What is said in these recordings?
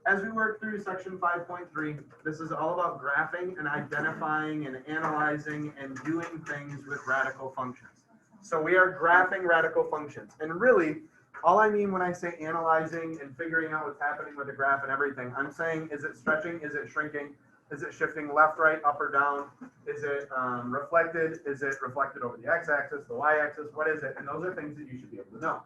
as we work through section 5.3, this is all about graphing and identifying and analyzing and doing things with radical functions. So we are graphing radical functions. And really, all I mean when I say analyzing and figuring out what's happening with the graph and everything, I'm saying, is it stretching? Is it shrinking? Is it shifting left, right, up, or down? Is it reflected? Is it reflected over the x-axis, the y-axis? What is it? And those are things that you should be able to know.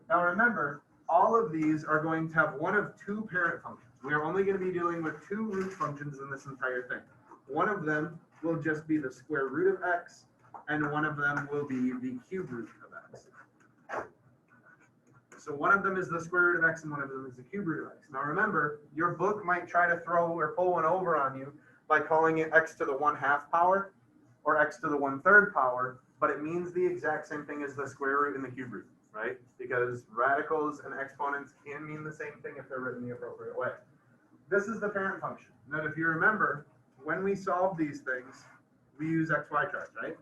Now remember, all of these are going to have one of two parent functions. We are only going to be dealing with two root functions in this entire thing. One of them will just be the square root of x, and one of them will be the cube root of x. So one of them is the square root of x, and one of them is the cube root of x. Now remember, your book might try to throw or pull one over on you by calling it x to the 1/2 power or x to the 1/3 power, but it means the exact same thing as the square root and the cube root, right? Because radicals and exponents can mean the same thing if they're written the appropriate way. This is the parent function. Now, if you remember, when we solve these things, we use XY charts, right?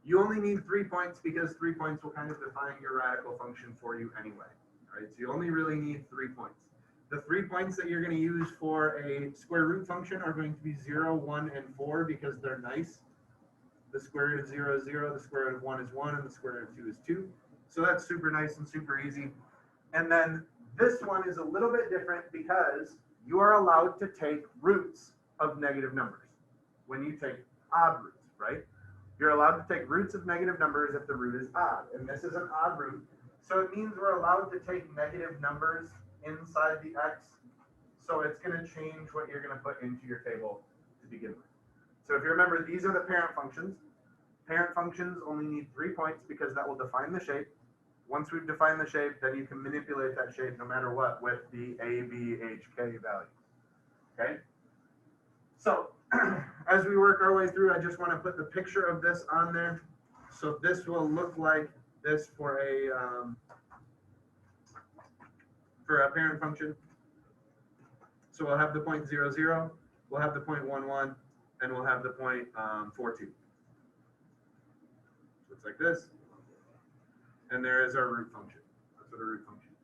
You only need 3 points because 3 points will kind of define your radical function for you anyway, right? So you only really need 3 points. The 3 points that you're going to use for a square root function are going to be 0, 1, and 4 because they're nice. The square root of 0 is 0, the square root of 1 is 1, and the square root of 2 is 2. So that's super nice and super easy. And then this one is a little bit different because you are allowed to take roots of negative numbers when you take odd roots, right? You're allowed to take roots of negative numbers if the root is odd. And this is an odd root. So it means we're allowed to take negative numbers inside the x. So it's going to change what you're going to put into your table to begin with. So if you remember, these are the parent functions. Parent functions only need 3 points because that will define the shape. Once we've defined the shape, then you can manipulate that shape no matter what with the a, b, h, k values. Okay? So as we work our way through, I just want to put the picture of this on there. So this will look like this for a parent function. So we'll have the point 0, 0, we'll have the point 1, 1, and we'll have the point 4, 2. Looks like this. And there is our root function. That's what a root function is.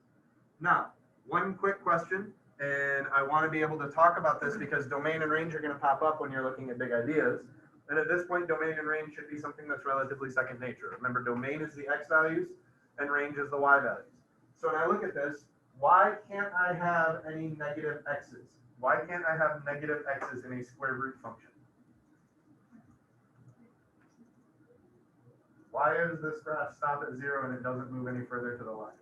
Now, one quick question, and I want to be able to talk about this because domain and range are going to pop up when you're looking at big ideas. And at this point, domain and range should be something that's relatively second nature. Remember, domain is the x values and range is the y values. So when I look at this, why can't I have any negative x's? Why can't I have negative x's in a square root function? Why does this graph stop at 0 and it doesn't move any further to the left?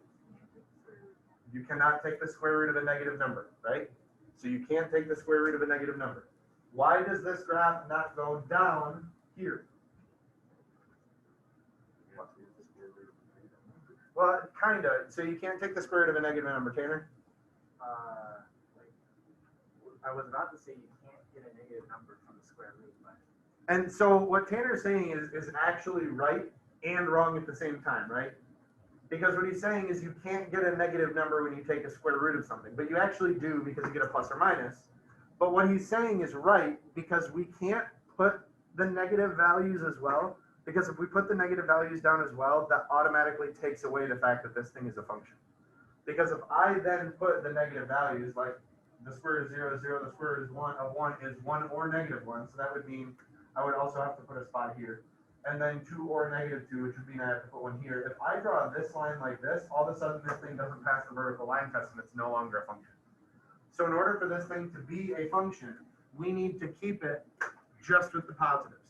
You cannot take the square root of a negative number, right? So you can't take the square root of a negative number. Why does this graph not go down here? Well, kind of. So you can't take the square root of a negative number, Tanner? I was about to say you can't get a negative number from the square root. But... And so what Tanner's saying is actually right and wrong at the same time, right? Because what he's saying is you can't get a negative number when you take a square root of something, but you actually do because you get a plus or minus. But what he's saying is right because we can't put the negative values as well, because if we put the negative values down as well, that automatically takes away the fact that this thing is a function. Because if I then put the negative values, like the square root of 0 is 0, the square root of 1 is 1 or negative 1, so that would mean I would also have to put a spot here. And then 2 or negative 2, which would mean I have to put one here. If I draw this line like this, all of a sudden this thing doesn't pass the vertical line test and it's no longer a function. So in order for this thing to be a function, we need to keep it just with the positives.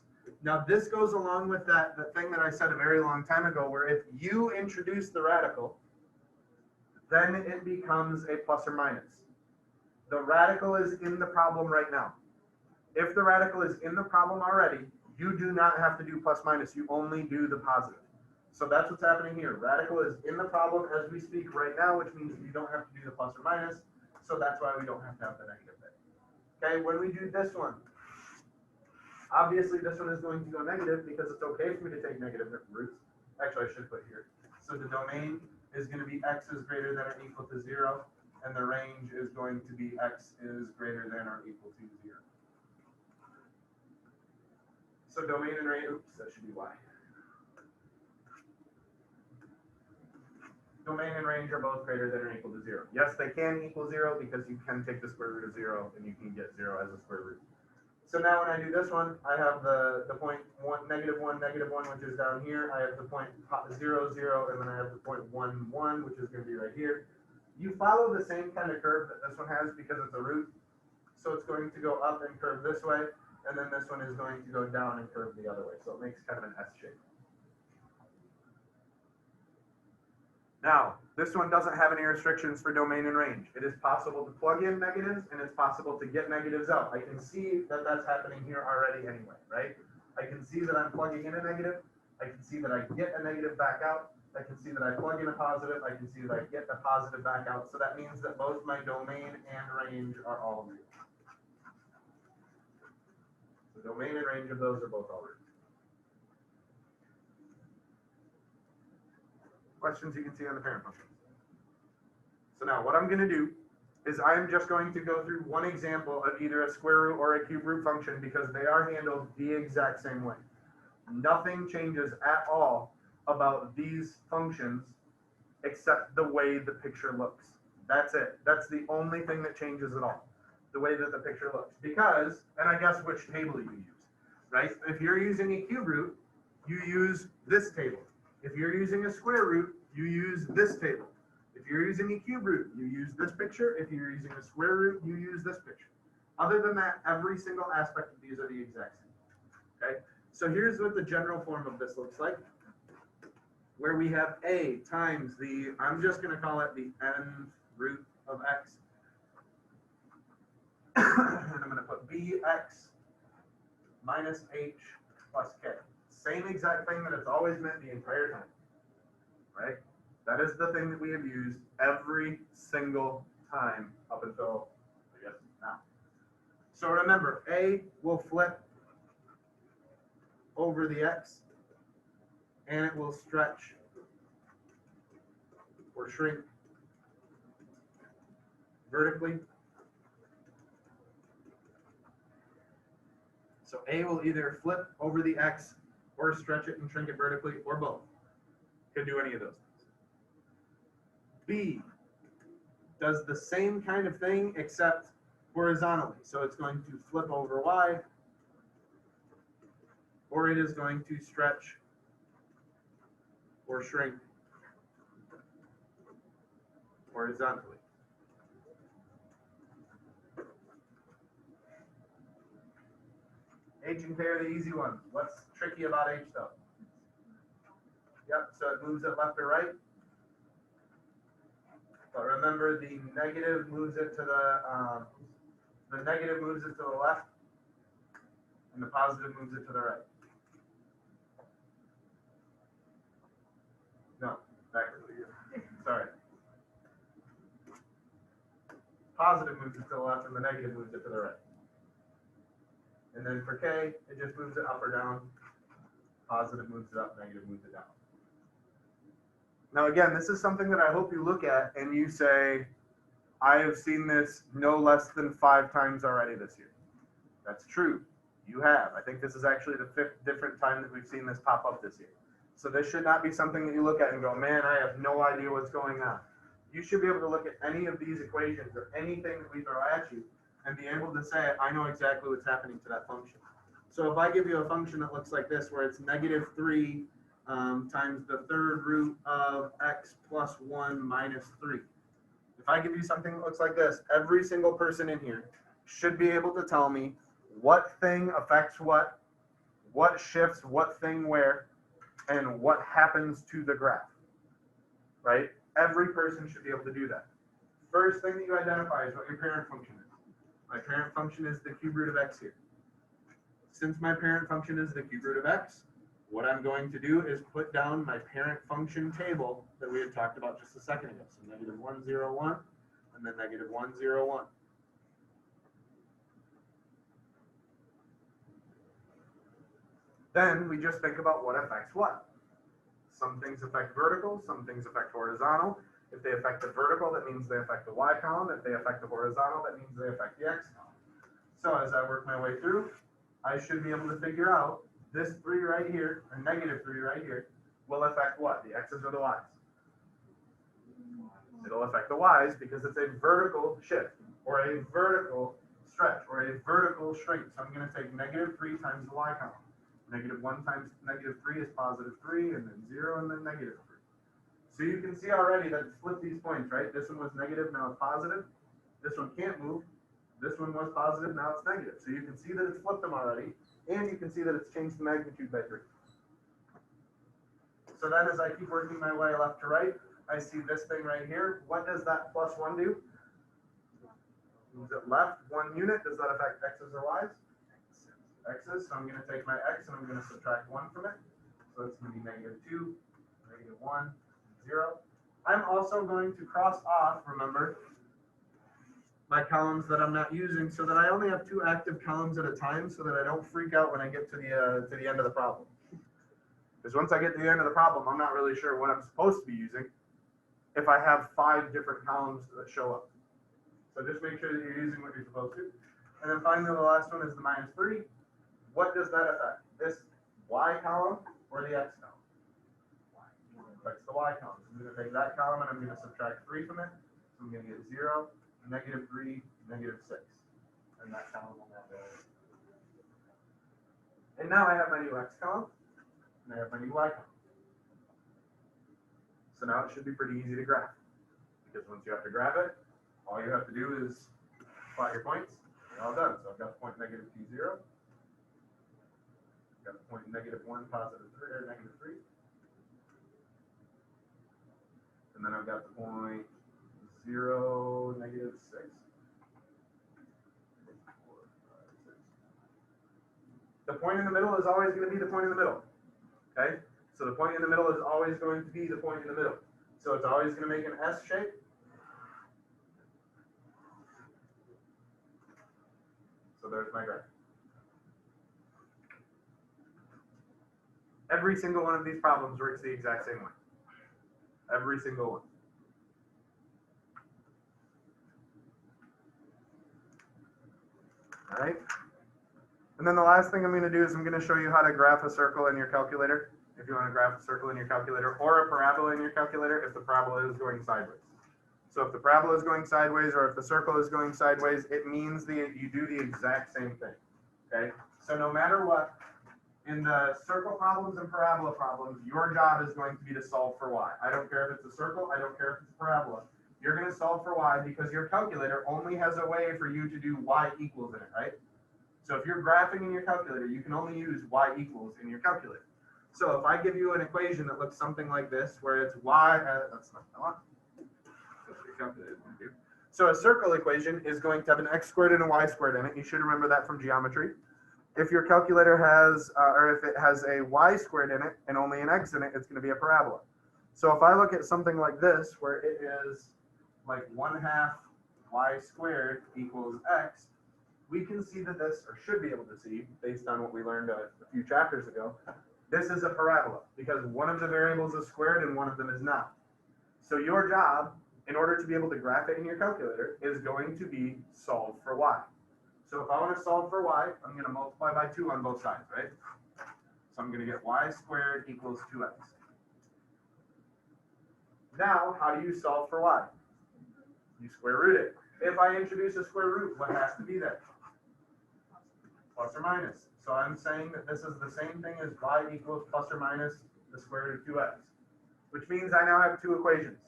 Now this goes along with that thing that I said a very long time ago, where if you introduce the radical, then it becomes a plus or minus. The radical is in the problem right now. If the radical is in the problem already, you do not have to do plus minus, you only do the positive. So that's what's happening here. Radical is in the problem as we speak right now, which means you don't have to do the plus or minus. So that's why we don't have to have the negative bit. Okay, when we do this one, obviously this one is going to go negative because it's okay for me to take negative roots. Actually, I should put here. So the domain is going to be x is greater than or equal to 0, and the range is going to be x is greater than or equal to 0. So domain and range, oops, that should be y. domain and range are both greater than or equal to 0. Yes, they can equal 0 because you can take the square root of 0 and you can get 0 as a square root. So now when I do this one, I have the point 1, negative 1, negative 1, which is down here. I have the point 0, 0, and then I have the point 1, 1, which is going to be right here. You follow the same kind of curve that this one has because it's a root. So it's going to go up and curve this way, and then this one is going to go down and curve the other way. So it makes kind of an S shape. Now, this one doesn't have any restrictions for domain and range. It is possible to plug in negatives, and it's possible to get negatives out. I can see that that's happening here already anyway, right? I can see that I'm plugging in a negative. I can see that I get a negative back out. I can see that I plug in a positive. I can see that I get a positive back out. So that means that both my domain and range are all real. The domain and range of those are both all real. Questions you can see on the parent function. So now what I'm going to do is I'm just going to go through one example of either a square root or a cube root function because they are handled the exact same way. Nothing changes at all about these functions except the way the picture looks. That's it. That's the only thing that changes at all. The way that the picture looks. Because, and I guess which table you use, right? If you're using a cube root, you use this table. If you're using a square root, you use this table. If you're using a cube root, you use this picture. If you're using a square root, you use this picture. Other than that, every single aspect of these are the exact same. Okay? So here's what the general form of this looks like. Where we have a times the, I'm just going to call it the nth root of x. And I'm going to put bx minus h plus k. Same exact thing that it's always meant the entire time, right? That is the thing that we have used every single time up until, I guess, now. So remember, a will flip over the x, and it will stretch or shrink vertically. So a will either flip over the x or stretch it and shrink it vertically, or both. Could do any of those things. B does the same kind of thing except horizontally. So it's going to flip over y, or it is going to stretch or shrink horizontally. H and K are the easy ones. What's tricky about H though? Yep, so it moves it left or right. But remember, the negative moves it to the negative moves it to the left, and the positive moves it to the right. No, backwards. Sorry. Positive moves it to the left, and the negative moves it to the right. And then for K, it just moves it up or down. Positive moves it up, negative moves it down. Now again, this is something that I hope you look at and you say, I have seen this no less than 5 times already this year. That's true. You have. I think this is actually the 5th different time that we've seen this pop up this year. So this should not be something that you look at and go, man, I have no idea what's going on. You should be able to look at any of these equations or anything that we throw at you and be able to say, I know exactly what's happening to that function. So if I give you a function that looks like this, where it's -3 times the 3rd root of x plus 1 minus 3. If I give you something that looks like this, every single person in here should be able to tell me what thing affects what shifts what thing where, and what happens to the graph, right? Every person should be able to do that. First thing that you identify is what your parent function is. My parent function is the cube root of x here. Since my parent function is the cube root of x, what I'm going to do is put down my parent function table that we had talked about just a second ago. So -1, 0, 1, and then -1, 0, 1. Then we just think about what affects what. Some things affect vertical, some things affect horizontal. If they affect the vertical, that means they affect the y column. If they affect the horizontal, that means they affect the x column. So as I work my way through, I should be able to figure out this 3 right here, and -3 right here, will affect what? The x's or the y's? It'll affect the y's because it's a vertical shift or a vertical stretch or a vertical shrink. So I'm going to take -3 times the y column. -1 times -3 is +3, and then 0, and then -3. So you can see already that it's flipped these points, right? This one was negative, now it's positive. This one can't move. This one was positive, now it's negative. So you can see that it's flipped them already, and you can see that it's changed the magnitude by 3. So then as I keep working my way left to right, I see this thing right here. What does that +1 do? Moves it left 1 unit. Does that affect x's or y's? X's. So I'm going to take my x and I'm going to subtract 1 from it. So it's going to be -2, -1, 0. I'm also going to cross off, remember, my columns that I'm not using so that I only have 2 active columns at a time so that I don't freak out when I get to the end of the problem. Because once I get to the end of the problem, I'm not really sure what I'm supposed to be using if I have 5 different columns that show up. So just make sure that you're using what you're supposed to. And then finally, the last one is the -3. What does that affect? This y column or the x column? It affects the y column. So I'm going to take that column and I'm going to subtract 3 from it. So I'm going to get 0, -3, -6. And that column will now go. And now I have my new x column. And I have my new y column. So now it should be pretty easy to graph. Because once you have to graph it, all you have to do is plot your points. You're all done. So I've got the point -2, 0. I've got the point -1, +3, or -3. And then I've got the point 0, -6. The point in the middle is always going to be the point in the middle. Okay? So the point in the middle is always going to be the point in the middle. So it's always going to make an S shape. So there's my graph. Every single one of these problems works the exact same way. Every single one. All right. And then the last thing I'm going to do is I'm going to show you how to graph a circle in your calculator. If you want to graph a circle in your calculator or a parabola in your calculator, if the parabola is going sideways. So if the parabola is going sideways or if the circle is going sideways, it means you do the exact same thing. Okay. So no matter what, in the circle problems and parabola problems, your job is going to be to solve for y. I don't care if it's a circle. I don't care if it's a parabola. You're going to solve for y because your calculator only has a way for you to do y equals in it, right? So if you're graphing in your calculator, you can only use y equals in your calculator. So if I give you an equation that looks something like this, where it's y, that's not what I want. That's what your calculator can do. So a circle equation is going to have an x squared and a y squared in it. You should remember that from geometry. If your calculator has, or if it has a y squared in it and only an x in it, it's going to be a parabola. So if I look at something like this, where it is like 1/2 y squared equals x, we can see that this, or should be able to see, based on what we learned a few chapters ago, this is a parabola because one of the variables is squared and one of them is not. So your job, in order to be able to graph it in your calculator, is going to be solve for y. So if I want to solve for y, I'm going to multiply by 2 on both sides, right? So I'm going to get y squared equals 2x. Now, how do you solve for y? You square root it. If I introduce a square root, what has to be there? Plus or minus. So I'm saying that this is the same thing as y equals plus or minus the square root of 2x, which means I now have 2 equations.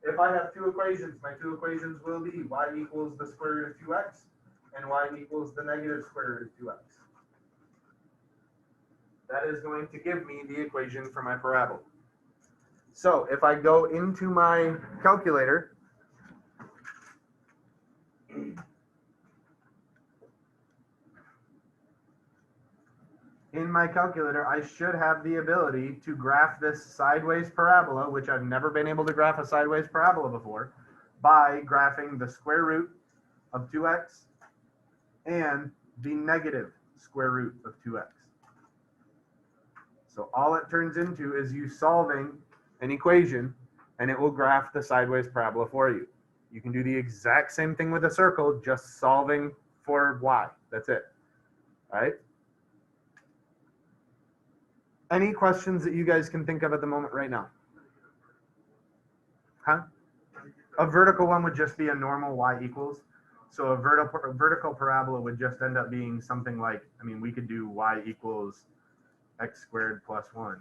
If I have 2 equations, my 2 equations will be y equals the square root of 2x and y equals the negative square root of 2x. That is going to give me the equation for my parabola. So if I go into my calculator, in my calculator, I should have the ability to graph this sideways parabola, which I've never been able to graph a sideways parabola before, by graphing the square root of 2x and the negative square root of 2x. So all it turns into is you solving an equation, and it will graph the sideways parabola for you. You can do the exact same thing with a circle, just solving for y. That's it. All right? Any questions that you guys can think of at the moment right now? Huh? A vertical one would just be a normal y equals. So a vertical parabola would just end up being something like, I mean, we could do y equals x squared plus 1,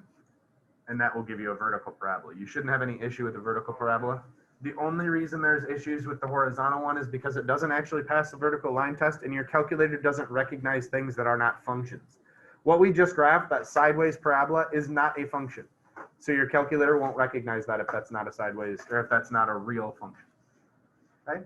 and that will give you a vertical parabola. You shouldn't have any issue with the vertical parabola. The only reason there's issues with the horizontal one is because it doesn't actually pass the vertical line test, and your calculator doesn't recognize things that are not functions. What we just graphed, that sideways parabola, is not a function. So your calculator won't recognize that if that's not a sideways, or if that's not a real function. Okay?